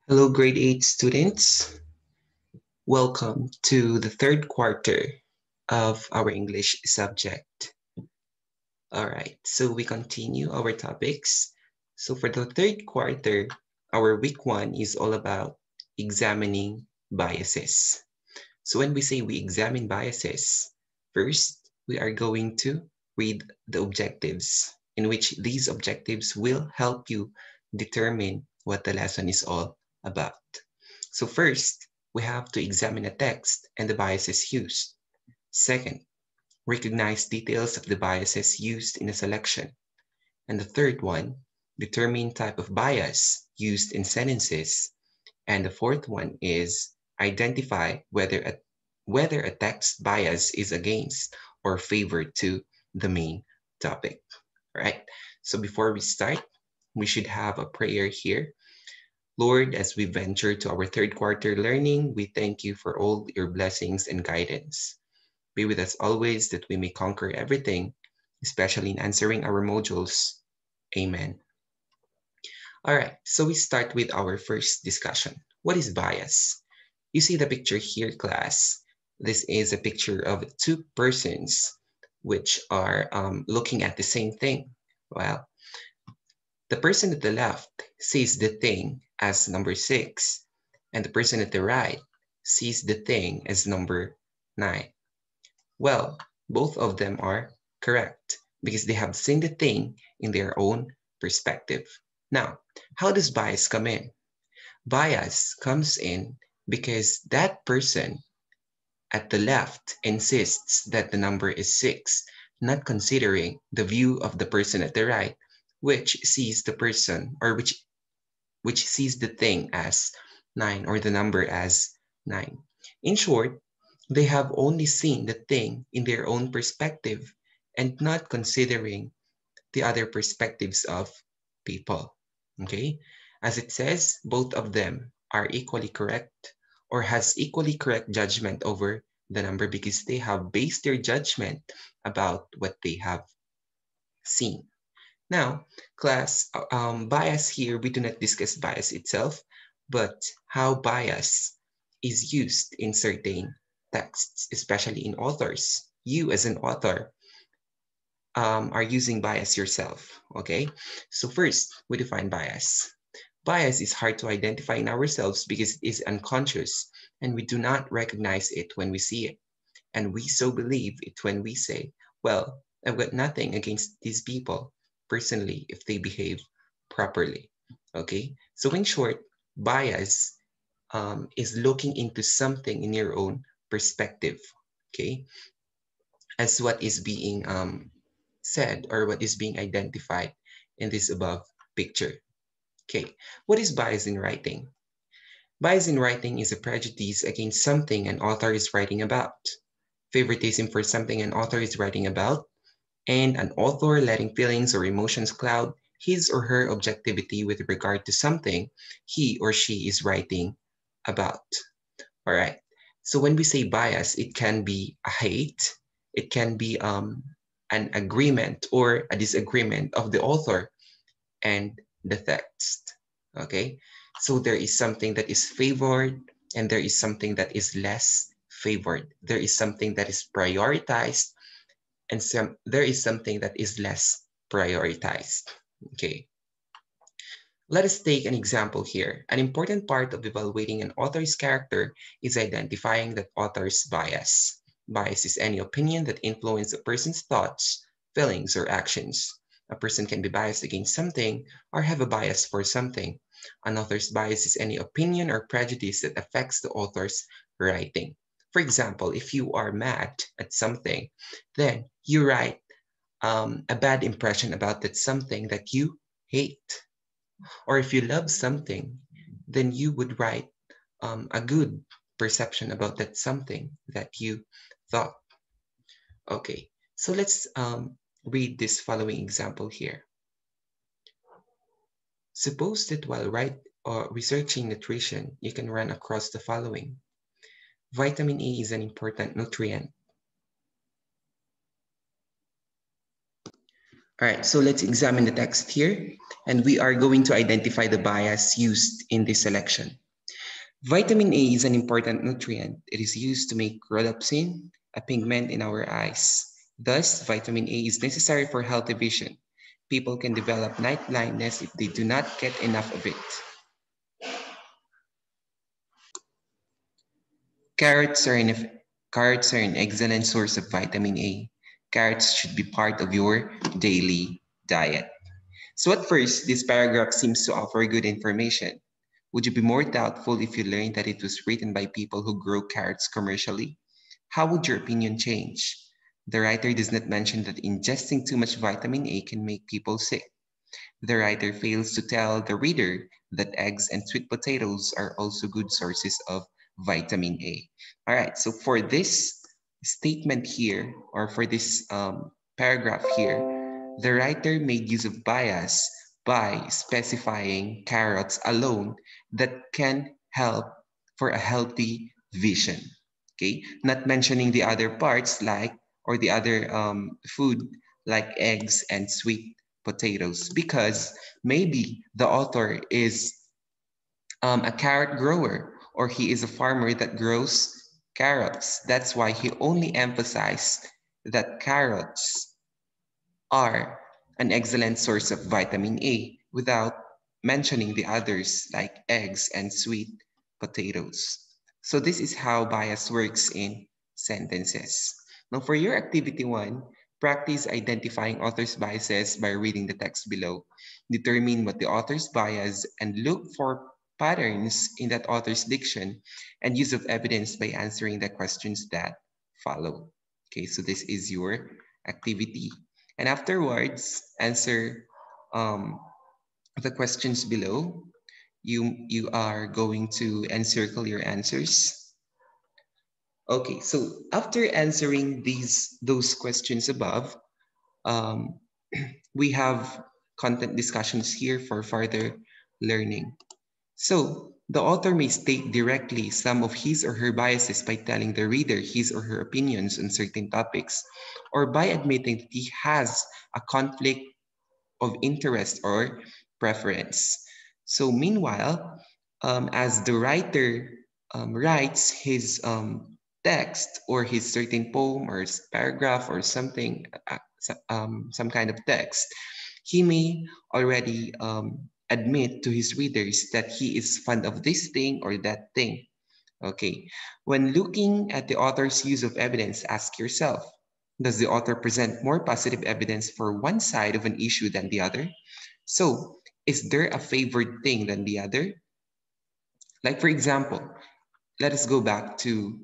Hello, grade 8 students. Welcome to the third quarter of our English subject. All right, so we continue our topics. So for the third quarter, our week 1 is all about examining biases. So when we say we examine biases, first, we are going to read the objectives, in which these objectives will help you determine what the lesson is all about. So first, we have to examine a text and the biases used. Second, recognize details of the biases used in a selection. And the third one, determine type of bias used in sentences. And the fourth one is identify whether a text bias is against or favored to the main topic. All right. So before we start, we should have a prayer here. Lord, as we venture to our third quarter learning, we thank you for all your blessings and guidance. Be with us always that we may conquer everything, especially in answering our modules. Amen. All right, so we start with our first discussion. What is bias? You see the picture here, class. This is a picture of two persons which are looking at the same thing. Well, the person at the left sees the thing as number 6, and the person at the right sees the thing as number 9. Well, both of them are correct because they have seen the thing in their own perspective. Now, how does bias come in? Bias comes in because that person at the left insists that the number is 6, not considering the view of the person at the right, which sees the person or which sees the thing as 9 or the number as 9. In short, they have only seen the thing in their own perspective and not considering the other perspectives of people. Okay? As it says, both of them are equally correct or has equally correct judgment over the number because they have based their judgment about what they have seen. Now, class, bias here, we do not discuss bias itself, but how bias is used in certain texts, especially in authors. You as an author are using bias yourself, okay? So first, we define bias. Bias is hard to identify in ourselves because it is unconscious and we do not recognize it when we see it. And we so believe it when we say, well, I've got nothing against these people personally if they behave properly, okay? So in short, bias is looking into something in your own perspective, okay? As what is being said or what is being identified in this above picture. Okay, what is bias in writing? Bias in writing is a prejudice against something an author is writing about, favoritism for something an author is writing about, and an author letting feelings or emotions cloud his or her objectivity with regard to something he or she is writing about. All right. So when we say bias, it can be a hate, it can be an agreement or a disagreement of the author and the text. Okay. So there is something that is favored and there is something that is less favored. There is something that is prioritized and there is something that is less prioritized. Okay. Let us take an example here. An important part of evaluating an author's character is identifying that author's bias. Bias is any opinion that influences a person's thoughts, feelings, or actions. A person can be biased against something or have a bias for something. An author's bias is any opinion or prejudice that affects the author's writing. For example, if you are mad at something, then you write a bad impression about that something that you hate. Or if you love something, then you would write a good perception about that something that you thought. Okay, so let's read this following example here. Suppose that while researching nutrition, you can run across the following. Vitamin A is an important nutrient. All right, so let's examine the text here, and we are going to identify the bias used in this selection. Vitamin A is an important nutrient. It is used to make rhodopsin, a pigment in our eyes. Thus, vitamin A is necessary for healthy vision. People can develop night blindness if they do not get enough of it. Carrots are an excellent source of vitamin A. Carrots should be part of your daily diet. So at first, this paragraph seems to offer good information. Would you be more doubtful if you learned that it was written by people who grow carrots commercially? How would your opinion change? The writer does not mention that ingesting too much vitamin A can make people sick. The writer fails to tell the reader that eggs and sweet potatoes are also good sources of vitamin A. All right, so for this statement here, or for this paragraph here, the writer made use of bias by specifying carrots alone that can help for a healthy vision. Okay, not mentioning the other parts like, or the other food like eggs and sweet potatoes, because maybe the author is a carrot grower, or he is a farmer that grows carrots. That's why he only emphasized that carrots are an excellent source of vitamin A without mentioning the others like eggs and sweet potatoes. So this is how bias works in sentences. Now for your activity one, practice identifying author's biases by reading the text below. Determine what the author's bias and look for patterns in that author's diction and use of evidence by answering the questions that follow. Okay, so this is your activity. And afterwards, answer the questions below. You are going to encircle your answers. Okay, so after answering those questions above, um, we have content discussions here for further learning. So the author may state directly some of his or her biases by telling the reader his or her opinions on certain topics, or by admitting that he has a conflict of interest or preference. So meanwhile, as the writer writes his text or his certain poem or paragraph or something, some kind of text, he may already admit to his readers that he is fond of this thing or that thing. Okay, when looking at the author's use of evidence, ask yourself, does the author present more positive evidence for one side of an issue than the other? So, is there a favored thing than the other? Like for example, let us go back to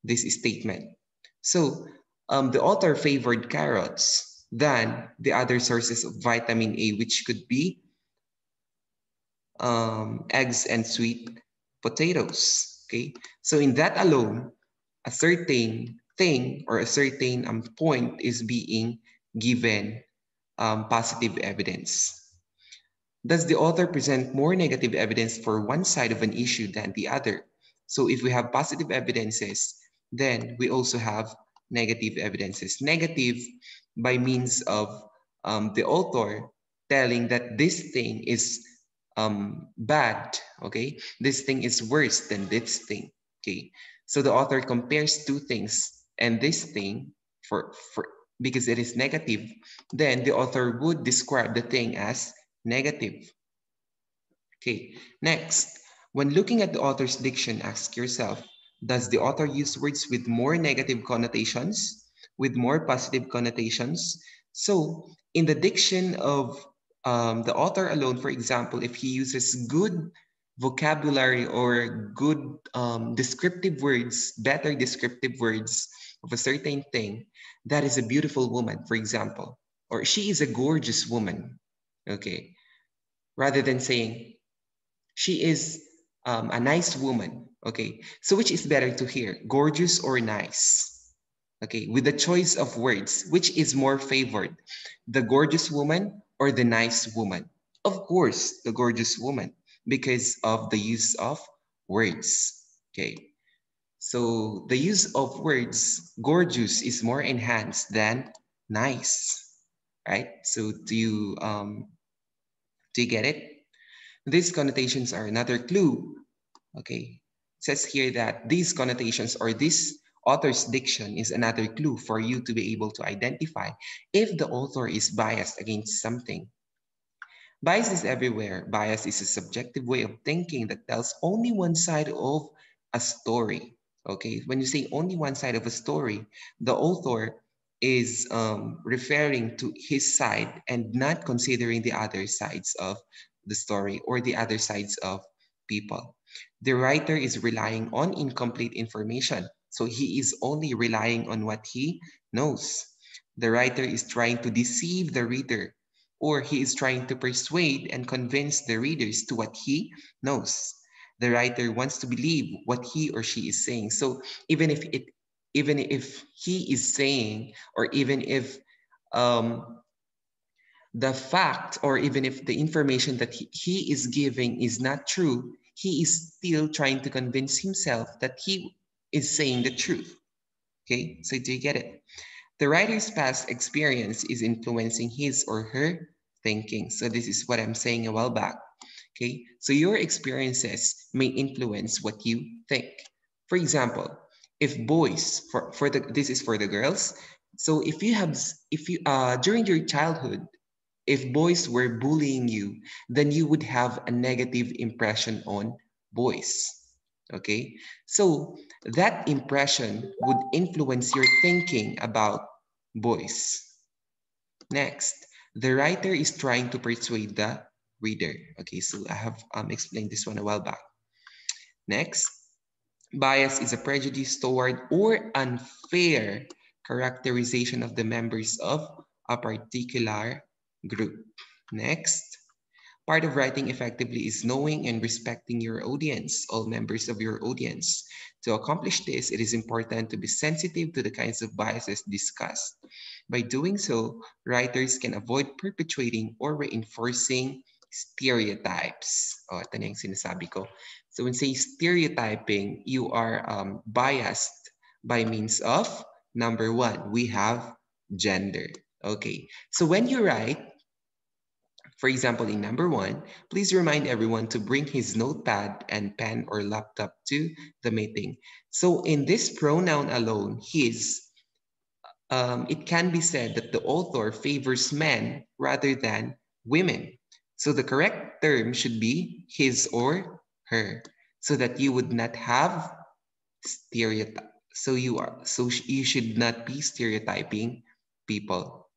this statement. So, the author favored carrots than the other sources of vitamin A, which could be eggs and sweet potatoes. Okay, so in that alone, a certain thing or a certain point is being given positive evidence. Does the author present more negative evidence for one side of an issue than the other? So if we have positive evidences, then we also have negative evidences. Negative by means of the author telling that this thing is bad, okay? This thing is worse than this thing, okay? So the author compares two things, and this thing, for because it is negative, then the author would describe the thing as negative. Okay, next, when looking at the author's diction, ask yourself, does the author use words with more negative connotations, with more positive connotations? So in the diction of the author alone, for example, if he uses good vocabulary or good descriptive words, better descriptive words of a certain thing, that is a beautiful woman, for example, or she is a gorgeous woman, okay? Rather than saying she is a nice woman. Okay, so which is better to hear, gorgeous or nice? Okay, with the choice of words, which is more favored, the gorgeous woman or the nice woman? Of course, the gorgeous woman, because of the use of words. Okay, so the use of words, gorgeous is more enhanced than nice. right? So do you get it? These connotations are another clue. Okay, it says here that these connotations or this author's diction is another clue for you to be able to identify if the author is biased against something. Bias is everywhere. Bias is a subjective way of thinking that tells only one side of a story. Okay, when you say only one side of a story, the author is referring to his side and not considering the other sides of the story or the other sides of people. The writer is relying on incomplete information, so he is only relying on what he knows. The writer is trying to deceive the reader, or he is trying to persuade and convince the readers to what he knows. The writer wants to believe what he or she is saying. So even if he is saying, or even if um, the fact, or even if the information that he is giving is not true, he is still trying to convince himself that he is saying the truth. Okay, so do you get it? The writer's past experience is influencing his or her thinking. So this is what I'm saying a while back. Okay, so your experiences may influence what you think. For example, if boys, this is for the girls. So if you during your childhood, if boys were bullying you, then you would have a negative impression on boys. Okay, so that impression would influence your thinking about boys. Next, the writer is trying to persuade the reader. Okay, so I have explained this one a while back. Next, bias is a prejudice toward or unfair characterization of the members of a particular group. Next, part of writing effectively is knowing and respecting your audience, all members of your audience. To accomplish this, it is important to be sensitive to the kinds of biases discussed. By doing so, writers can avoid perpetuating or reinforcing stereotypes. O, ito na yung sinasabi ko. So when say stereotyping, you are biased by means of, number one, we have gender. Okay, so when you write, for example, in number one, please remind everyone to bring his notepad and pen or laptop to the meeting. So in this pronoun alone, his, it can be said that the author favors men rather than women. So the correct term should be his or her, so that you would not have stereotype. So you should not be stereotyping people.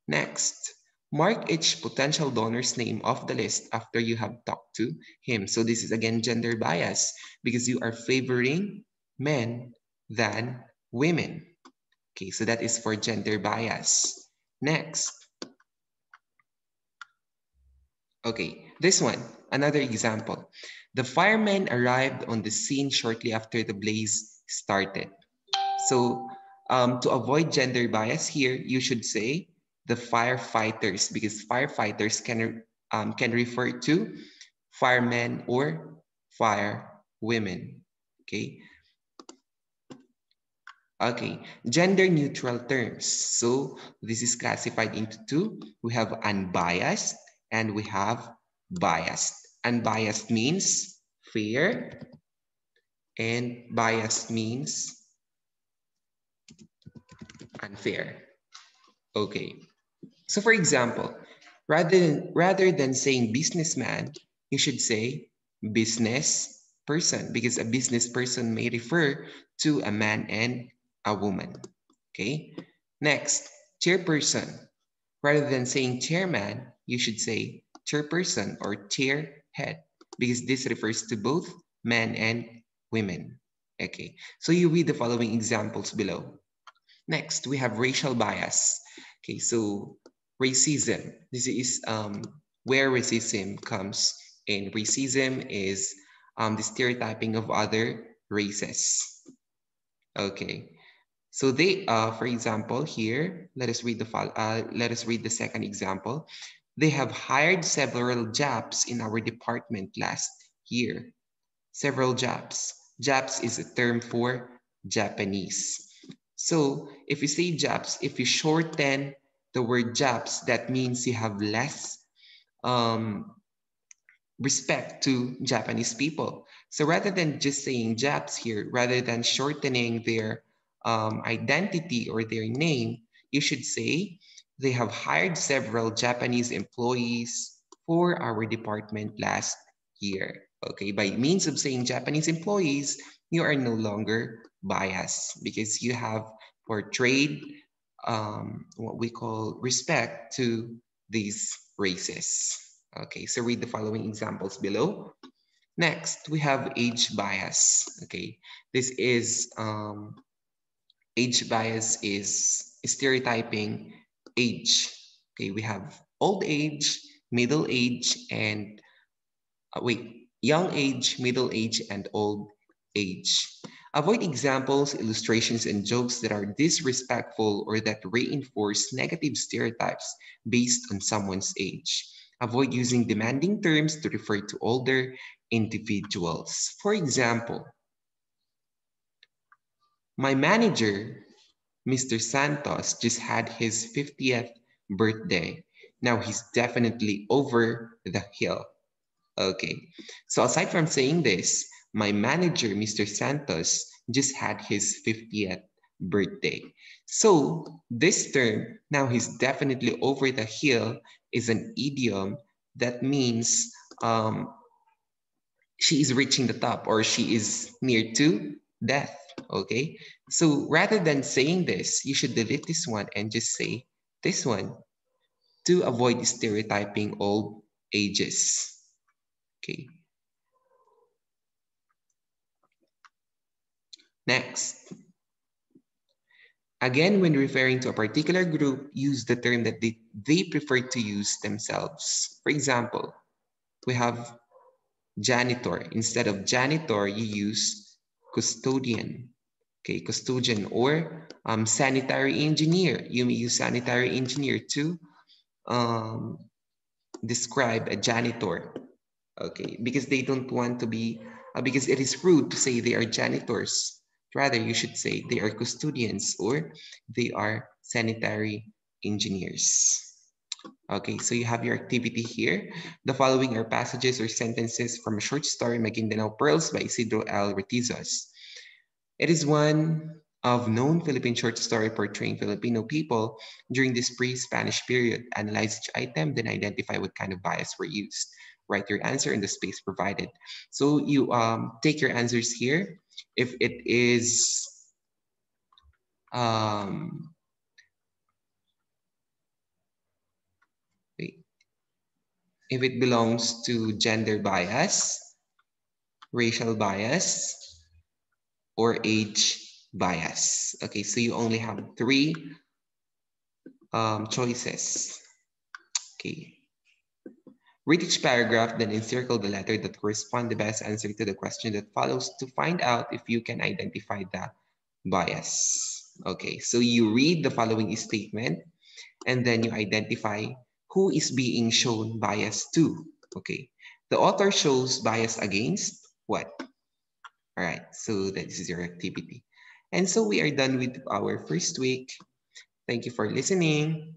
Next, mark each potential donor's name off the list after you have talked to him. So this is again gender bias because you are favoring men than women. Okay, so that is for gender bias. Next. Okay, this one, another example. The firemen arrived on the scene shortly after the blaze started. So to avoid gender bias here, you should say the firefighters because firefighters can refer to firemen or fire women. Okay. Okay, gender neutral terms. So this is classified into two. We have unbiased and we have biased. Unbiased means fair and biased means unfair. Okay. So for example, rather than saying businessman, you should say business person because a business person may refer to a man and a woman. Okay. Next, chairperson. Rather than saying chairman, you should say chairperson or chairhead because this refers to both men and women. Okay. So you read the following examples below. Next, we have racial bias. Okay, so racism. This is where racism comes in. Racism is the stereotyping of other races. Okay, so they, for example, here, let us read the second example. They have hired several Japs in our department last year. Several Japs. Japs is a term for Japanese. So if you say Japs, if you shorten the word Japs, that means you have less respect to Japanese people. So rather than just saying Japs here, rather than shortening their identity or their name, you should say they have hired several Japanese employees for our department last year. Okay, by means of saying Japanese employees, you are no longer biased because you have portrayed what we call respect to these races. Okay, so read the following examples below. Next, we have age bias. Okay, this is age bias is stereotyping age. Okay, we have old age, middle age, and young age, middle age, and old age. Avoid examples, illustrations, and jokes that are disrespectful or that reinforce negative stereotypes based on someone's age. Avoid using demanding terms to refer to older individuals. For example, my manager, Mr. Santos, just had his 50th birthday. Now he's definitely over the hill. Okay, so aside from saying this, my manager, Mr. Santos, just had his 50th birthday. So this term, now he's definitely over the hill, is an idiom that means she is reaching the top or she is near to death. Okay, so rather than saying this, you should delete this one and just say this one to avoid stereotyping old ages. Okay. Next, again, when referring to a particular group, use the term that they prefer to use themselves. For example, we have janitor. Instead of janitor, you use custodian. Okay, custodian or sanitary engineer. You may use sanitary engineer to describe a janitor. Okay, because they don't want to be, because it is rude to say they are janitors. Rather, you should say they are custodians or they are sanitary engineers. Okay, so you have your activity here. The following are passages or sentences from a short story, Maguindanao Pearls by Isidro L. Retizos. It is one of known Philippine short story portraying Filipino people during this pre-Spanish period. Analyze each item, then identify what kind of bias were used. Write your answer in the space provided. So you take your answers here. If it is if it belongs to gender bias, racial bias, or age bias. Okay, so you only have three choices. Okay. Read each paragraph, then encircle the letter that corresponds the best answer to the question that follows to find out if you can identify the bias. Okay, so you read the following statement and then you identify who is being shown bias to. Okay, the author shows bias against what? All right, so this is your activity. And so we are done with our first week. Thank you for listening.